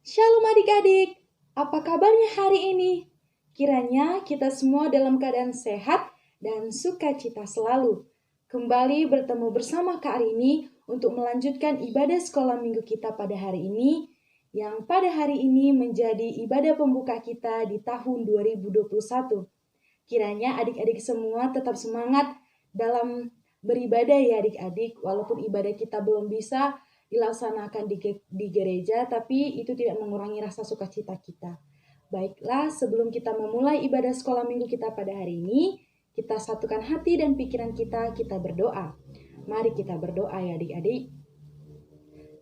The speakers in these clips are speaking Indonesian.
Shalom adik-adik, apa kabarnya hari ini? Kiranya kita semua dalam keadaan sehat dan sukacita selalu. Kembali bertemu bersama Kak Arini untuk melanjutkan ibadah sekolah minggu kita pada hari ini, yang pada hari ini menjadi ibadah pembuka kita di tahun 2021. Kiranya adik-adik semua tetap semangat dalam beribadah ya adik-adik, walaupun ibadah kita belum bisa dilaksanakan di gereja, tapi itu tidak mengurangi rasa sukacita kita. Baiklah, sebelum kita memulai ibadah sekolah minggu kita pada hari ini, kita satukan hati dan pikiran kita berdoa. Mari kita berdoa ya adik-adik.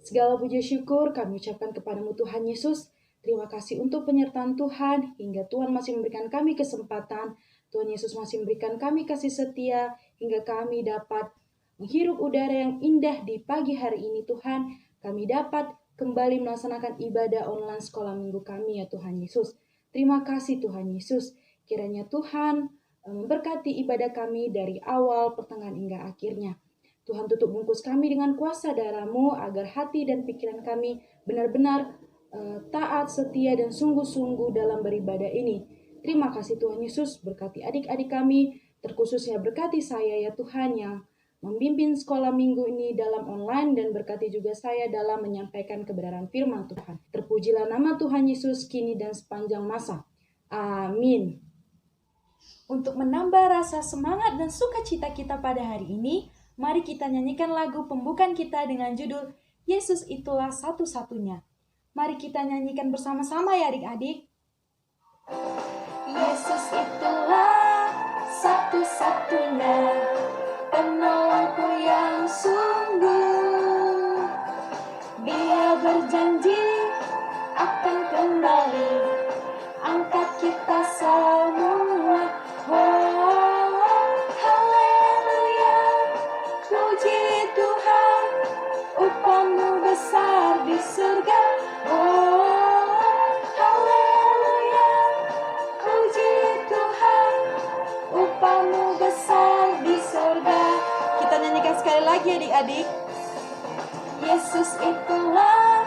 Segala puji syukur kami ucapkan kepadamu Tuhan Yesus. Terima kasih untuk penyertaan Tuhan, hingga Tuhan masih memberikan kami kesempatan. Tuhan Yesus masih memberikan kami kasih setia, hingga kami dapat menghirup udara yang indah di pagi hari ini Tuhan. Kami dapat kembali melaksanakan ibadah online sekolah minggu kami ya Tuhan Yesus. Terima kasih Tuhan Yesus. Kiranya Tuhan memberkati ibadah kami dari awal, pertengahan hingga akhirnya. Tuhan tutup bungkus kami dengan kuasa darah-Mu agar hati dan pikiran kami benar-benar taat, setia, dan sungguh-sungguh dalam beribadah ini. Terima kasih Tuhan Yesus, berkati adik-adik kami, terkhususnya berkati saya ya Tuhan yang membimbing sekolah minggu ini dalam online, dan berkati juga saya dalam menyampaikan kebenaran firman Tuhan. Terpujilah nama Tuhan Yesus kini dan sepanjang masa. Amin. Untuk menambah rasa semangat dan sukacita kita pada hari ini, mari kita nyanyikan lagu pembukaan kita dengan judul Yesus Itulah Satu-Satunya. Mari kita nyanyikan bersama-sama ya adik-adik. Yesus itulah satu-satunya penolongku yang sungguh. Dia berjanji akan kembali angkat kita semua. Oh, haleluya, puji Tuhan, upah-Mu besar di surga. Oh, haleluya, puji Tuhan, upah-Mu besar di surga. Kita nyanyikan sekali lagi adik-adik. Yesus itulah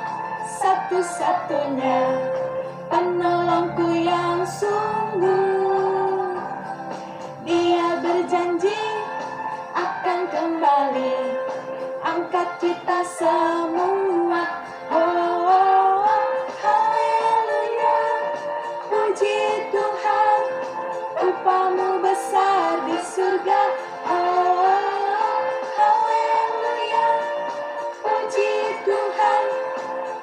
satu-satunya penolongku yang sungguh. Dia berjanji akan kembali angkat kita semua. Oh, haleluya, puji Tuhan, upah-Mu besar di surga. Oh, haleluya, puji Tuhan,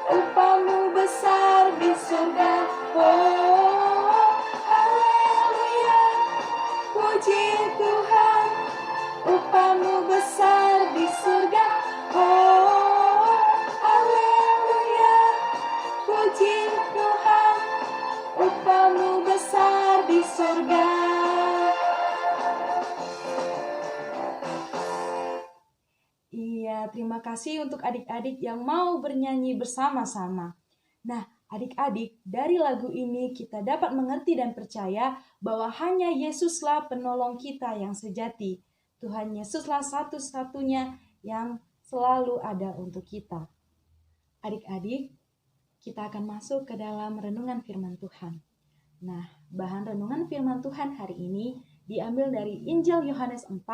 upah-Mu besar di surga. Oh, haleluya, puji Tuhan, upah-Mu besar di surga. Oh, haleluya, puji Tuhan, upah-Mu besar di surga. Iya, terima kasih untuk adik-adik yang mau bernyanyi bersama-sama. Nah, adik-adik, dari lagu ini kita dapat mengerti dan percaya bahwa hanya Yesuslah penolong kita yang sejati. Tuhan Yesuslah satu-satunya yang selalu ada untuk kita. Adik-adik, kita akan masuk ke dalam renungan firman Tuhan. Nah, bahan renungan firman Tuhan hari ini diambil dari Injil Yohanes 4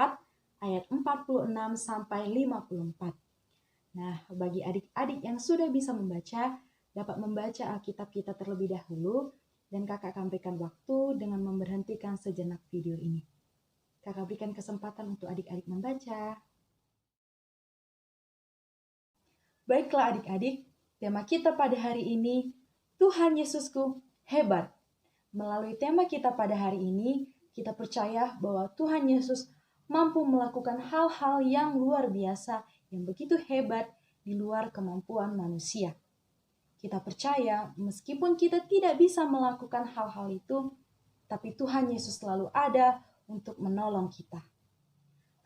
ayat 46 sampai 54. Nah, bagi adik-adik yang sudah bisa membaca, dapat membaca Alkitab kita terlebih dahulu, dan kakak akan berikan waktu dengan memberhentikan sejenak video ini. Kakak berikan kesempatan untuk adik-adik membaca. Baiklah adik-adik, tema kita pada hari ini, Tuhan Yesusku hebat. Melalui tema kita pada hari ini, kita percaya bahwa Tuhan Yesus mampu melakukan hal-hal yang luar biasa, yang begitu hebat di luar kemampuan manusia. Kita percaya meskipun kita tidak bisa melakukan hal-hal itu, tapi Tuhan Yesus selalu ada untuk menolong kita.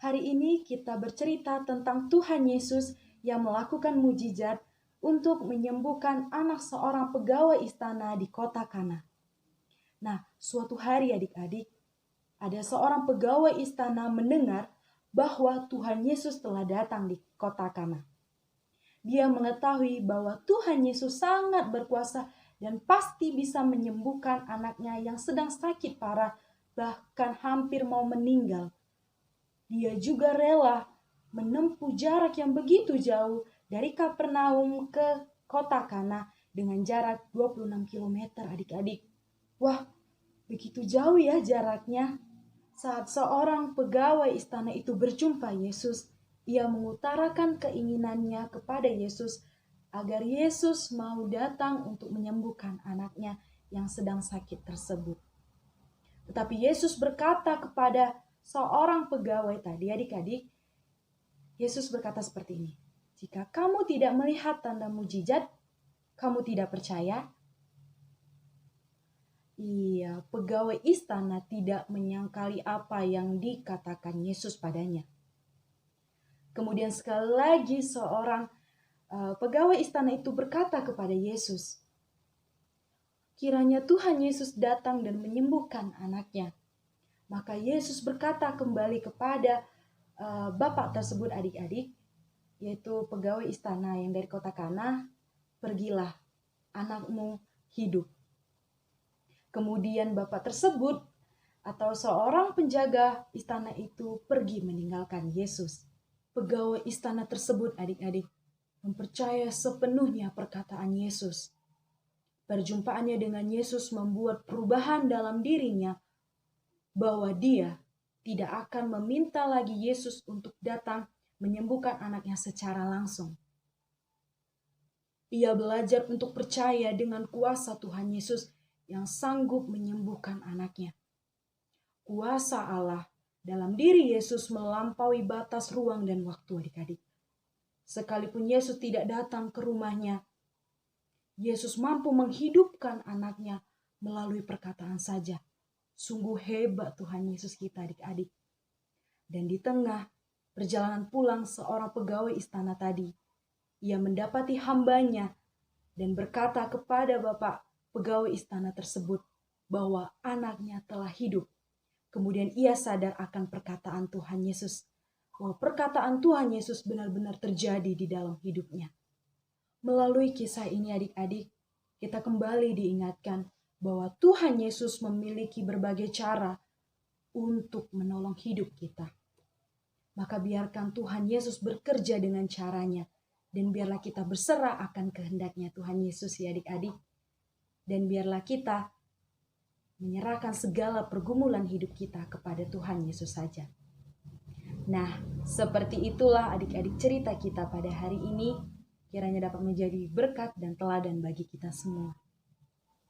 Hari ini kita bercerita tentang Tuhan Yesus yang melakukan mujizat untuk menyembuhkan anak seorang pegawai istana di kota Kana. Nah, suatu hari adik-adik, ada seorang pegawai istana mendengar bahwa Tuhan Yesus telah datang di kota Kana. Dia mengetahui bahwa Tuhan Yesus sangat berkuasa dan pasti bisa menyembuhkan anaknya yang sedang sakit parah, bahkan hampir mau meninggal. Dia juga rela menempuh jarak yang begitu jauh dari Kapernaum ke kota Kana dengan jarak 26 km adik-adik. Wah, begitu jauh ya jaraknya. Saat seorang pegawai istana itu berjumpa Yesus, ia mengutarakan keinginannya kepada Yesus agar Yesus mau datang untuk menyembuhkan anaknya yang sedang sakit tersebut. Tetapi Yesus berkata kepada seorang pegawai tadi, adik-adik, Yesus berkata seperti ini, "Jika kamu tidak melihat tanda mujizat, kamu tidak percaya?" Iya, pegawai istana tidak menyangkali apa yang dikatakan Yesus padanya. Kemudian sekali lagi seorang pegawai istana itu berkata kepada Yesus, "Kiranya Tuhan Yesus datang dan menyembuhkan anaknya." Maka Yesus berkata kembali kepada bapak tersebut, adik-adik, yaitu pegawai istana yang dari kota Kana, "Pergilah, anakmu hidup." Kemudian bapak tersebut atau seorang penjaga istana itu pergi meninggalkan Yesus. Pegawai istana tersebut, adik-adik, mempercaya sepenuhnya perkataan Yesus. Perjumpaannya dengan Yesus membuat perubahan dalam dirinya, bahwa dia tidak akan meminta lagi Yesus untuk datang menyembuhkan anaknya secara langsung. Ia belajar untuk percaya dengan kuasa Tuhan Yesus yang sanggup menyembuhkan anaknya. Kuasa Allah dalam diri Yesus melampaui batas ruang dan waktu, adik-adik. Sekalipun Yesus tidak datang ke rumahnya, Yesus mampu menghidupkan anaknya melalui perkataan saja. Sungguh hebat Tuhan Yesus kita, adik-adik. Dan di tengah perjalanan pulang seorang pegawai istana tadi, ia mendapati hambanya dan berkata kepada bapak pegawai istana tersebut bahwa anaknya telah hidup. Kemudian ia sadar akan perkataan Tuhan Yesus, bahwa perkataan Tuhan Yesus benar-benar terjadi di dalam hidupnya. Melalui kisah ini, adik-adik, kita kembali diingatkan bahwa Tuhan Yesus memiliki berbagai cara untuk menolong hidup kita. Maka biarkan Tuhan Yesus bekerja dengan caranya, dan biarlah kita berserah akan kehendaknya Tuhan Yesus ya adik-adik. Dan biarlah kita menyerahkan segala pergumulan hidup kita kepada Tuhan Yesus saja. Nah, seperti itulah adik-adik cerita kita pada hari ini. Kiranya dapat menjadi berkat dan teladan bagi kita semua.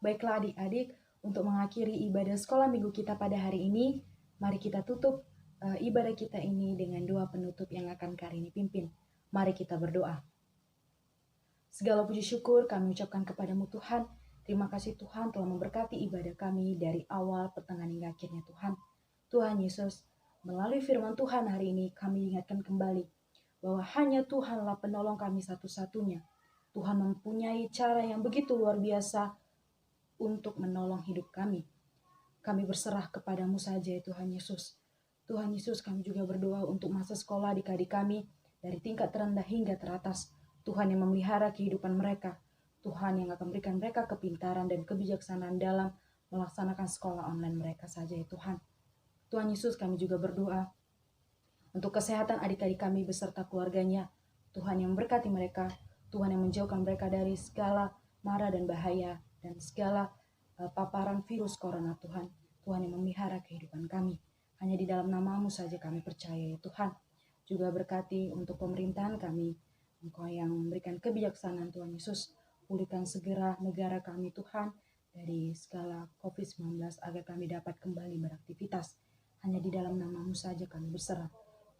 Baiklah adik-adik, untuk mengakhiri ibadah sekolah minggu kita pada hari ini, mari kita tutup ibadah kita ini dengan doa penutup yang akan Kak Rini pimpin. Mari kita berdoa. Segala puji syukur kami ucapkan kepadamu Tuhan. Terima kasih Tuhan telah memberkati ibadah kami dari awal, pertengahan hingga akhirnya Tuhan. Tuhan Yesus, melalui firman Tuhan hari ini kami ingatkan kembali bahwa hanya Tuhanlah penolong kami satu-satunya. Tuhan mempunyai cara yang begitu luar biasa untuk menolong hidup kami. Kami berserah kepadamu saja ya Tuhan Yesus. Tuhan Yesus, kami juga berdoa untuk masa sekolah adik-adik kami dari tingkat terendah hingga teratas. Tuhan yang memelihara kehidupan mereka. Tuhan yang akan memberikan mereka kepintaran dan kebijaksanaan dalam melaksanakan sekolah online mereka saja ya Tuhan. Tuhan Yesus, kami juga berdoa untuk kesehatan adik-adik kami beserta keluarganya. Tuhan yang memberkati mereka. Tuhan yang menjauhkan mereka dari segala mara dan bahaya dan segala paparan virus corona Tuhan. Tuhan yang memelihara kehidupan kami. Hanya di dalam nama-Mu saja kami percaya ya Tuhan. Juga berkati untuk pemerintahan kami. Engkau yang memberikan kebijaksanaan Tuhan Yesus. Pulihkan segera negara kami Tuhan dari segala COVID-19 agar kami dapat kembali beraktivitas. Hanya di dalam nama-Mu saja kami berserah.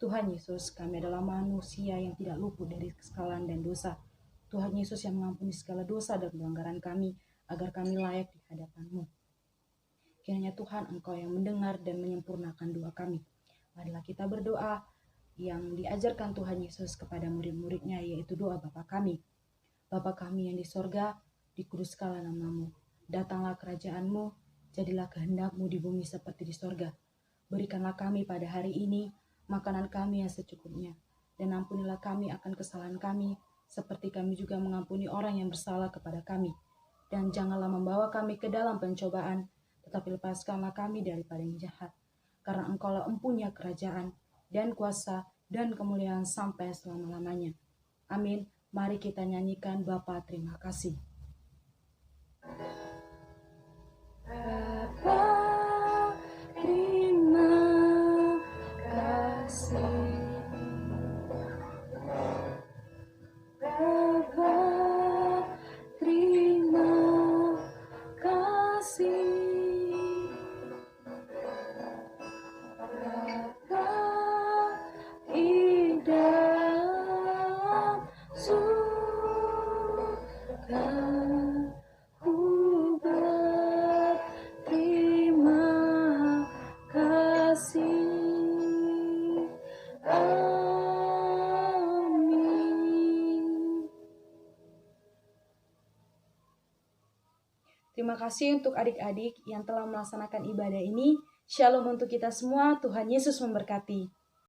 Tuhan Yesus, kami adalah manusia yang tidak luput dari kesalahan dan dosa. Tuhan Yesus yang mengampuni segala dosa dan pelanggaran kami agar kami layak di hadapan-Mu. Kiranya Tuhan Engkau yang mendengar dan menyempurnakan doa kami. Marilah kita berdoa yang diajarkan Tuhan Yesus kepada murid-muridnya, yaitu doa Bapa kami. Bapa kami yang di sorga, dikuduskanlah nama-Mu. Datanglah kerajaan-Mu, jadilah kehendak-Mu di bumi seperti di sorga. Berikanlah kami pada hari ini makanan kami yang secukupnya. Dan ampunilah kami akan kesalahan kami, seperti kami juga mengampuni orang yang bersalah kepada kami. Dan janganlah membawa kami ke dalam pencobaan, tetapi lepaskanlah kami daripada yang jahat. Karena Engkaulah empunya kerajaan, dan kuasa, dan kemuliaan sampai selama-lamanya. Amin. Mari kita nyanyikan Bapa terima kasih. Bapa terima kasih. Bapa terima kasih. Bapa di dalam surga, ku berterima kasih. Amin. Terima kasih untuk adik-adik yang telah melaksanakan ibadah ini. Shalom untuk kita semua. Tuhan Yesus memberkati.